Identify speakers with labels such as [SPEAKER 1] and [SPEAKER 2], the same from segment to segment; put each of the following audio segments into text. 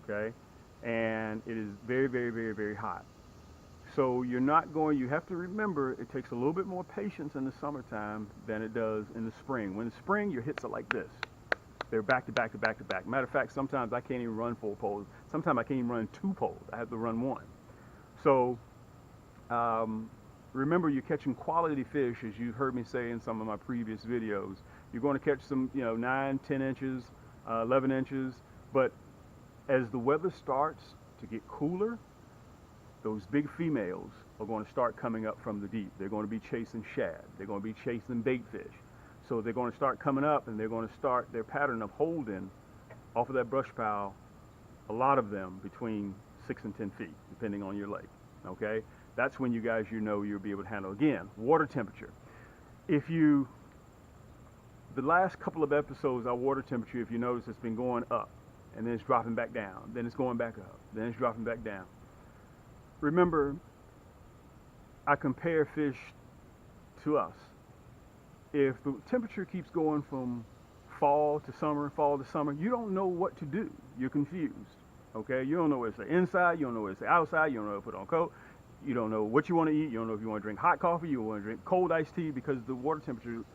[SPEAKER 1] okay? And it is very, very, very, very hot. So you're not going, you have to remember it takes a little bit more patience in the summertime than it does in the spring. When in the spring, your hits are like this. They're back to back to back to back. Matter of fact, sometimes I can't even run 4 poles. Sometimes I can't even run 2 poles. I have to run one. So um, remember, you're catching quality fish, as you've heard me say in some of my previous videos. You're going to catch some, 9, 10 inches, 11 inches. But as the weather starts to get cooler, those big females are going to start coming up from the deep. They're going to be chasing shad. They're going to be chasing bait fish. So they're going to start coming up, and they're going to start their pattern of holding off of that brush pile, a lot of them between 6 and 10 feet, depending on your lake. Okay? That's when you guys, you'll be able to handle. Again, water temperature. If you, the last couple of episodes, our water temperature, if you notice, it's been going up, and then it's dropping back down. Then it's going back up. Then it's dropping back down. Remember, I compare fish to us. If the temperature keeps going from fall to summer, you don't know what to do. You're confused. Okay? You don't know where it's the inside, you don't know where it's the outside, you don't know where to put on coat, you don't know what you want to eat, you don't know if you want to drink hot coffee, you want to drink cold iced tea, because the water temperature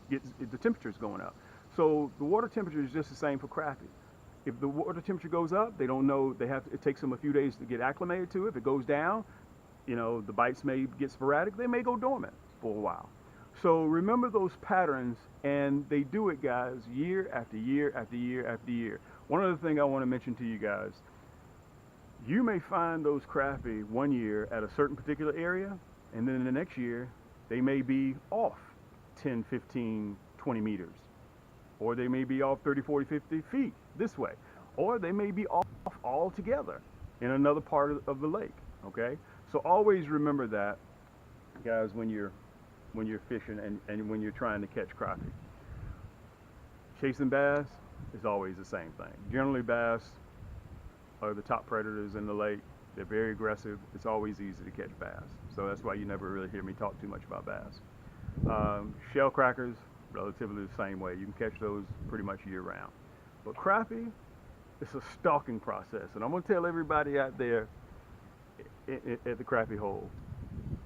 [SPEAKER 1] the temperature is going up. So the water temperature is just the same for crappie. If the water temperature goes up, they don't know, it takes them a few days to get acclimated to it. If it goes down, the bites may get sporadic, they may go dormant for a while. So remember those patterns, and they do it, guys, year after year after year after year. One other thing I want to mention to you guys, you may find those crappie one year at a certain particular area, and then the next year they may be off 10, 15, 20 meters. Or they may be off 30, 40, 50 feet this way. Or they may be off altogether in another part of the lake, okay? So always remember that, guys, when you're fishing and when you're trying to catch crappie. Chasing bass is always the same thing. Generally, bass are the top predators in the lake. They're very aggressive. It's always easy to catch bass. So that's why you never really hear me talk too much about bass. Shell crackers, relatively the same way. You can catch those pretty much year round. But crappie, it's a stalking process. And I'm going to tell everybody out there at the crappie hole,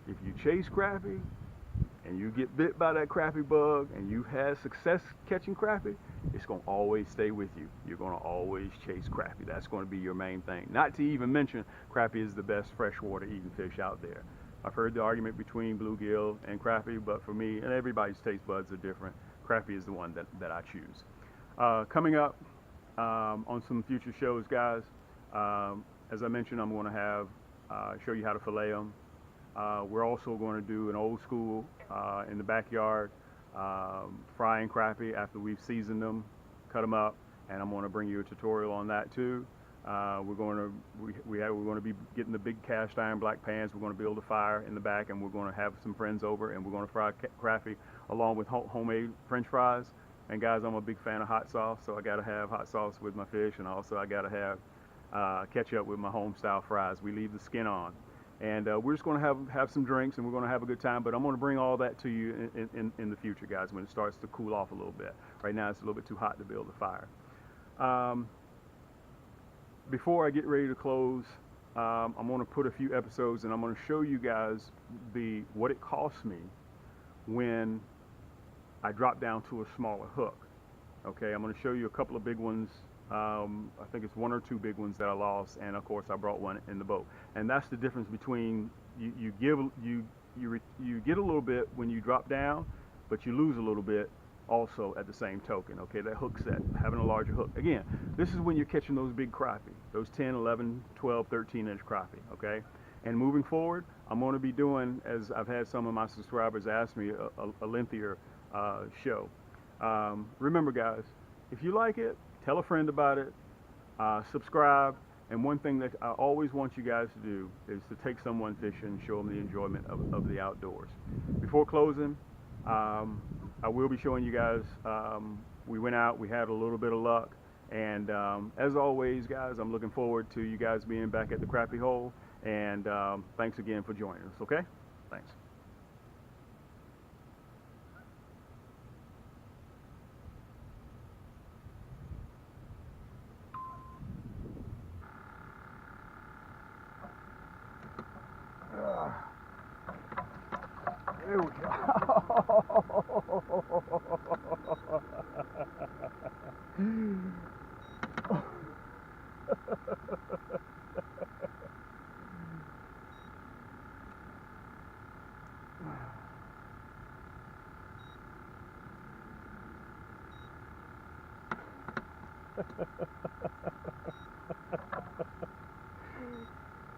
[SPEAKER 1] if you chase crappie and you get bit by that crappie bug and you've had success catching crappie, it's going to always stay with you. You're going to always chase crappie. That's going to be your main thing. Not to even mention, crappie is the best freshwater eating fish out there. I've heard the argument between bluegill and crappie, but for me, and everybody's taste buds are different, crappie is the one that I choose. Coming up on some future shows, guys, as I mentioned, I'm going to have show you how to fillet them. We're also going to do an old school in the backyard frying crappie after we've seasoned them, cut them up, and I'm going to bring you a tutorial on that too. We're going to be getting the big cast iron black pans. We're going to build a fire in the back, and we're going to have some friends over, and we're going to fry crappie along with homemade French fries. And guys, I'm a big fan of hot sauce, so I got to have hot sauce with my fish, and also I got to have ketchup with my home style fries. We leave the skin on. And we're just going to have some drinks, and we're going to have a good time. But I'm going to bring all that to you in the future, guys, when it starts to cool off a little bit. Right now, it's a little bit too hot to build a fire. Before I get ready to close, I'm going to put a few episodes, and I'm going to show you guys what it costs me when I drop down to a smaller hook. Okay, I'm going to show you a couple of big ones. I think it's 1 or 2 big ones that I lost, and of course I brought one in the boat. And that's the difference between you get a little bit when you drop down, but you lose a little bit also at the same token. Okay, that hook set, having a larger hook. Again, this is when you're catching those big crappie, those 10, 11, 12, 13-inch crappie. Okay, and moving forward, I'm going to be doing, as I've had some of my subscribers ask me, a lengthier show. Remember, guys, if you like it, tell a friend about it, subscribe, and one thing that I always want you guys to do is to take someone fishing and show them the enjoyment of the outdoors. Before closing, I will be showing you guys, we went out, we had a little bit of luck, and as always, guys, I'm looking forward to you guys being back at the Crappie Hole, and thanks again for joining us, okay? Thanks. There we go.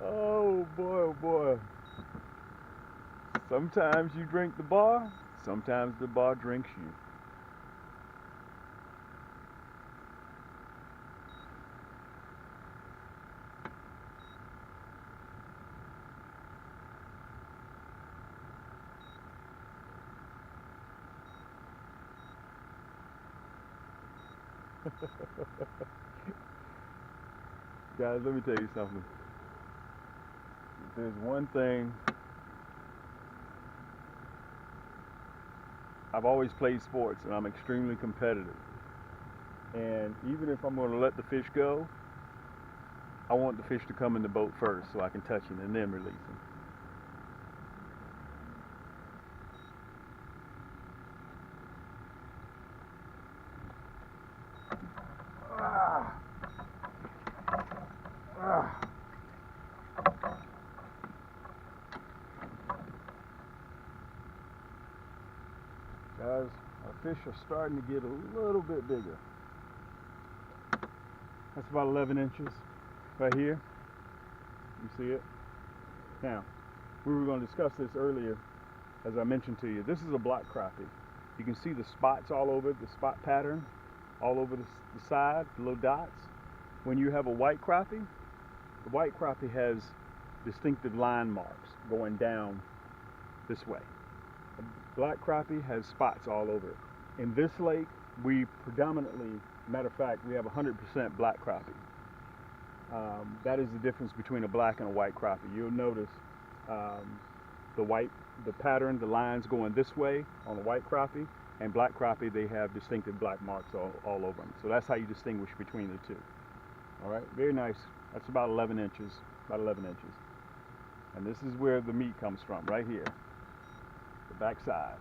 [SPEAKER 1] Oh boy, oh boy. Sometimes you drink the bar, sometimes the bar drinks you. Guys, let me tell you something. If there's one thing, I've always played sports and I'm extremely competitive. And even if I'm going to let the fish go, I want the fish to come in the boat first so I can touch him and then release him. Ah. Ah. Guys, our fish are starting to get a little bit bigger. That's about 11 inches right here. You see it? Now, we were going to discuss this earlier, as I mentioned to you. This is a black crappie. You can see the spots all over, the spot pattern all over the side, the little dots. When you have a white crappie, the white crappie has distinctive line marks going down this way. The black crappie has spots all over it. In this lake, we predominantly, matter of fact, we have 100% black crappie. That is the difference between a black and a white crappie. You'll notice the pattern, the lines going this way on the white crappie, and black crappie, they have distinctive black marks all over them. So that's how you distinguish between the two. All right, very nice. That's about 11 inches, And this is where the meat comes from, right here, the backside,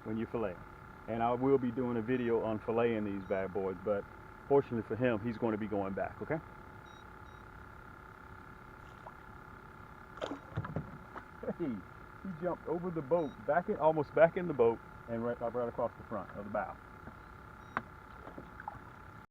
[SPEAKER 1] when you fillet. And I will be doing a video on filleting these bad boys, but fortunately for him, he's going to be going back, okay? Hey, he jumped over the boat, almost back in the boat, and right across the front of the bow.